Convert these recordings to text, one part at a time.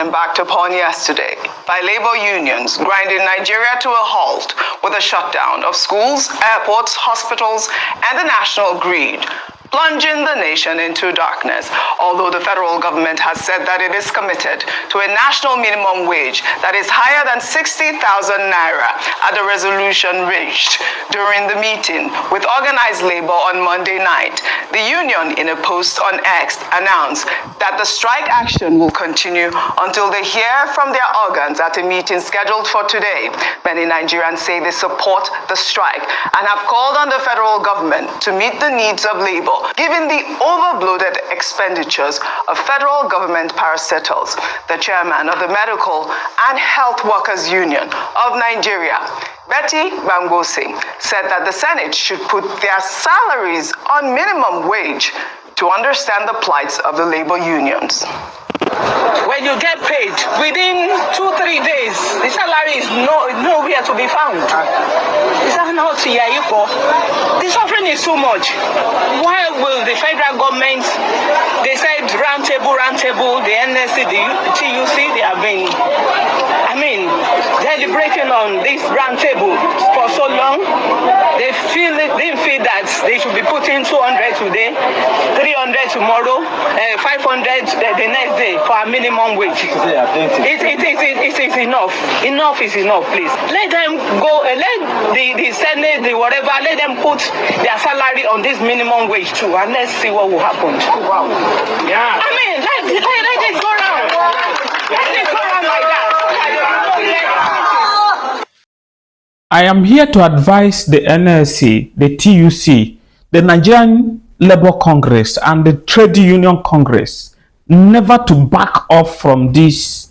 embarked upon yesterday by labor unions, grinding Nigeria to a halt with a shutdown of schools, airports, hospitals, and the national grid, plunging the nation into darkness, although the federal government has said that it is committed to a national minimum wage that is higher than 60,000 naira at the resolution reached during the meeting with organized labor on Monday night. The union, in a post on X, announced that the strike action will continue until they hear from their organs at a meeting scheduled for today. Many Nigerians say they support the strike and have called on the federal government to meet the needs of labor, given the overbloated expenditures of federal government parastatals. The chairman of the Medical and Health Workers Union of Nigeria, Betty Bangose, said that the Senate should put their salaries on minimum wage to understand the plights of the labor unions. When you get paid, within 2-3 days, the salary is nowhere to be found. Is that not equal? The suffering is too much. Why will the federal government, they said round table, the NSC, the TUC, they have been, deliberating on this round table for so long. They didn't feel that they should be putting 200 today, 300 tomorrow, 500 the next day for a minimum wage. It is enough. Enough is enough, please. Let them go, let the Senate, the whatever, let them put their salary on this minimum wage too, and let's see what will happen. Wow. Yeah. Let it go round. Let it go round like that. I am here to advise the NLC, the TUC, the Nigerian Labour Congress, and the Trade Union Congress never to back off from this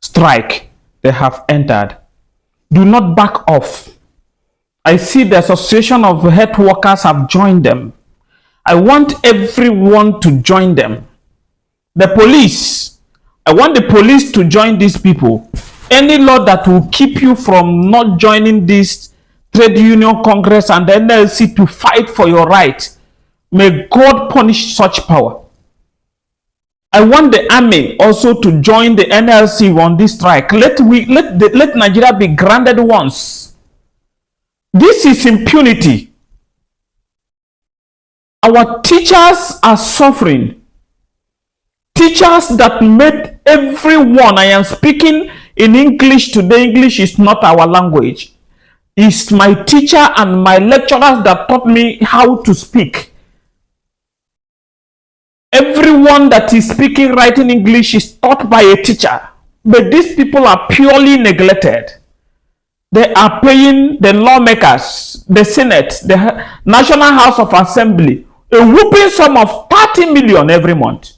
strike they have entered. Do not back off. I see the Association of Health Workers have joined them. I want everyone to join them. The police, I want the police to join these people. Any law that will keep you from not joining this Trade Union Congress and the NLC to fight for your right, may God punish such power. I want the army also to join the NLC on this strike. Let Nigeria be granted once. This is impunity. Our teachers are suffering. Teachers that made everyone, I am speaking in English today. English is not our language. It's my teacher and my lecturers that taught me how to speak. Everyone that is speaking, writing English is taught by a teacher. But these people are purely neglected. They are paying the lawmakers, the Senate, the National House of Assembly, a whooping sum of 30 million every month.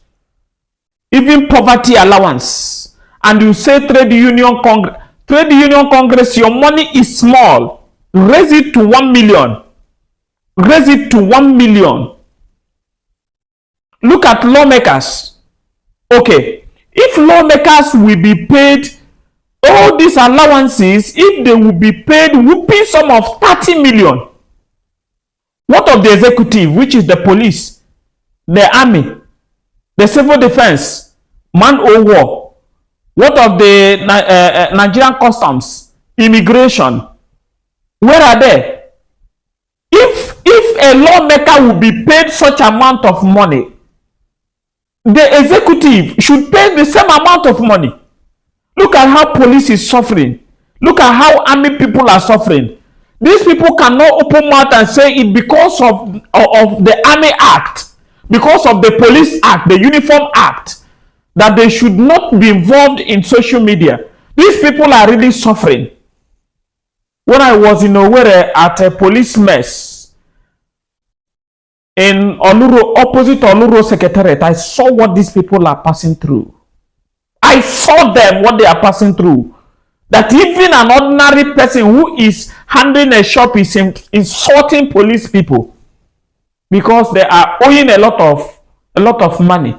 Even poverty allowance. And you say Trade Union Congress, your money is small. Raise it to 1 million. Raise it to 1 million. Look at lawmakers. Okay, if lawmakers will be paid all these allowances, if they will be paid whooping sum of 30 million, what of the executive, which is the police, the army, the civil defense, man o' war? What of the Nigerian customs, immigration? Where are they? If a lawmaker will be paid such amount of money, the executive should pay the same amount of money. Look at how police is suffering. Look at how army people are suffering. These people cannot open mouth and say it because of the Army Act, because of the Police Act, the Uniform Act, that they should not be involved in social media. These people are really suffering. When I was in Owerri at a police mess in Oluro, opposite Oluro Secretariat, I saw what these people are passing through. I saw them, what they are passing through. That even an ordinary person who is handling a shop is insulting police people because they are owing a lot of money.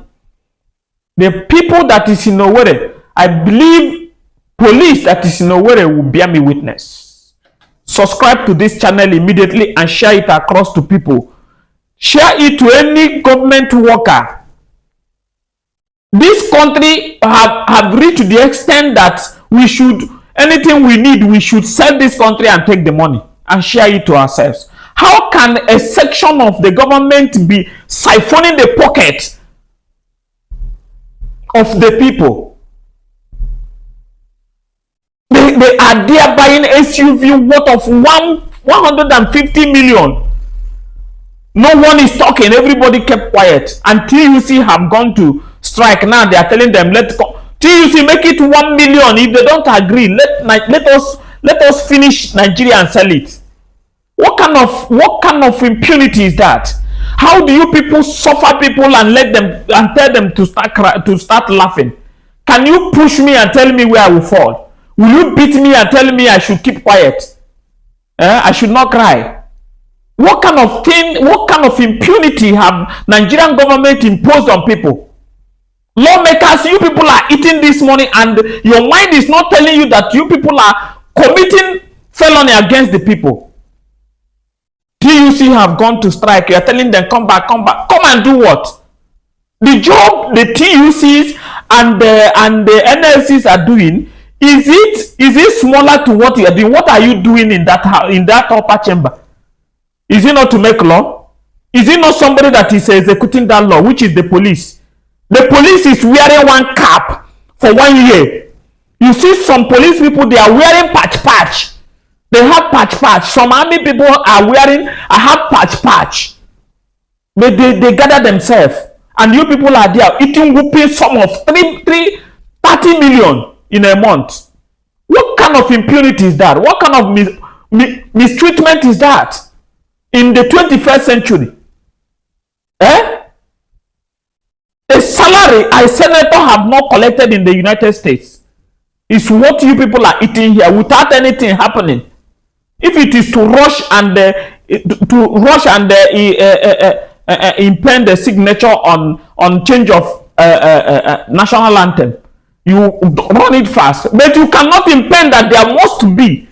The people that is in Owerri, I believe police that is in Owerri will bear me witness. Subscribe to this channel immediately and share it across to people. Share it to any government worker This country have reached the extent that we should, anything we need, we should sell this country and take the money and share it to ourselves. How can a section of the government be siphoning the pocket of the people? They are there buying SUV worth of 150 million. No one is talking. Everybody kept quiet. And TUC have gone to strike. Now they are telling them, TUC make it 1 million. If they don't agree, let us finish Nigeria and sell it. What kind of impunity is that? How do you people suffer people and let them and tell them to start laughing? Can you push me and tell me where I will fall? Will you beat me and tell me I should keep quiet? I should not cry. What kind of thing, what kind of impunity have Nigerian government imposed on people? Lawmakers, you people are eating this money and your mind is not telling you that you people are committing felony against the people. TUC have gone to strike. You are telling them, come back. Come and do what? The job the TUCs and the NLCs are doing, is it smaller to what you are doing? What are you doing in that upper chamber? Is it not to make law? Is it not somebody that is executing that law, which is the police? The police is wearing one cap for 1 year. You see some police people, they are wearing patch. They have patch. Some army people are wearing, I have patch. They gather themselves. And you people are there eating whooping sum of 30 million in a month. What kind of impunity is that? What kind of mistreatment is that in the 21st century? A salary a senator have not collected in the United States is what you people are eating here without anything happening. If it is to rush and impend the signature on change of national anthem, you run it fast, but you cannot impend that there must be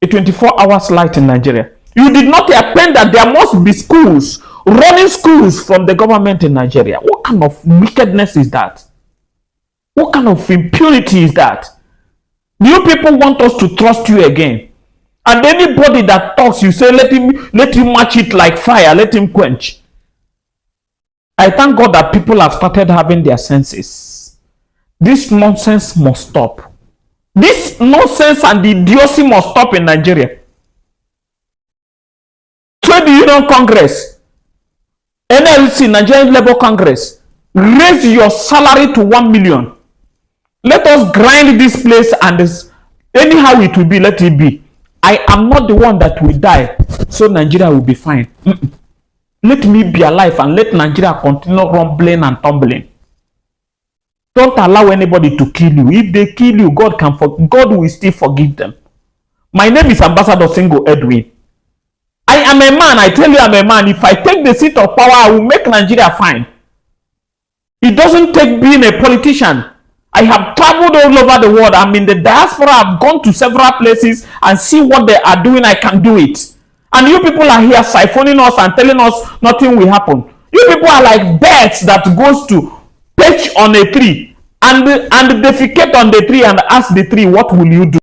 a 24 hours light in Nigeria. You did not append that there must be schools, running schools from the government in Nigeria. What kind of wickedness is that? What kind of impunity is that? Do you people want us to trust you again? And anybody that talks, you say, let him match it like fire, let him quench. I thank God that people have started having their senses. This nonsense must stop. This nonsense and the idiocy must stop in Nigeria. Trade Union Congress, NLC, Nigerian Labour Congress, raise your salary to 1 million. Let us grind this place and anyhow it will be, let it be. I am not the one that will die, so Nigeria will be fine. Let me be alive and let Nigeria continue rumbling and tumbling. Don't allow anybody to kill you. If they kill you, God will still forgive them. My name is Ambassador Singo Edwin. I am a man. I tell you, I'm a man. If I take the seat of power, I will make Nigeria fine. It doesn't take being a politician. I have traveled all over the world. I'm in the diaspora. I've gone to several places and see what they are doing. I can do it. And you people are here siphoning us and telling us nothing will happen. You people are like birds that goes to perch on a tree and defecate on the tree and ask the tree, what will you do?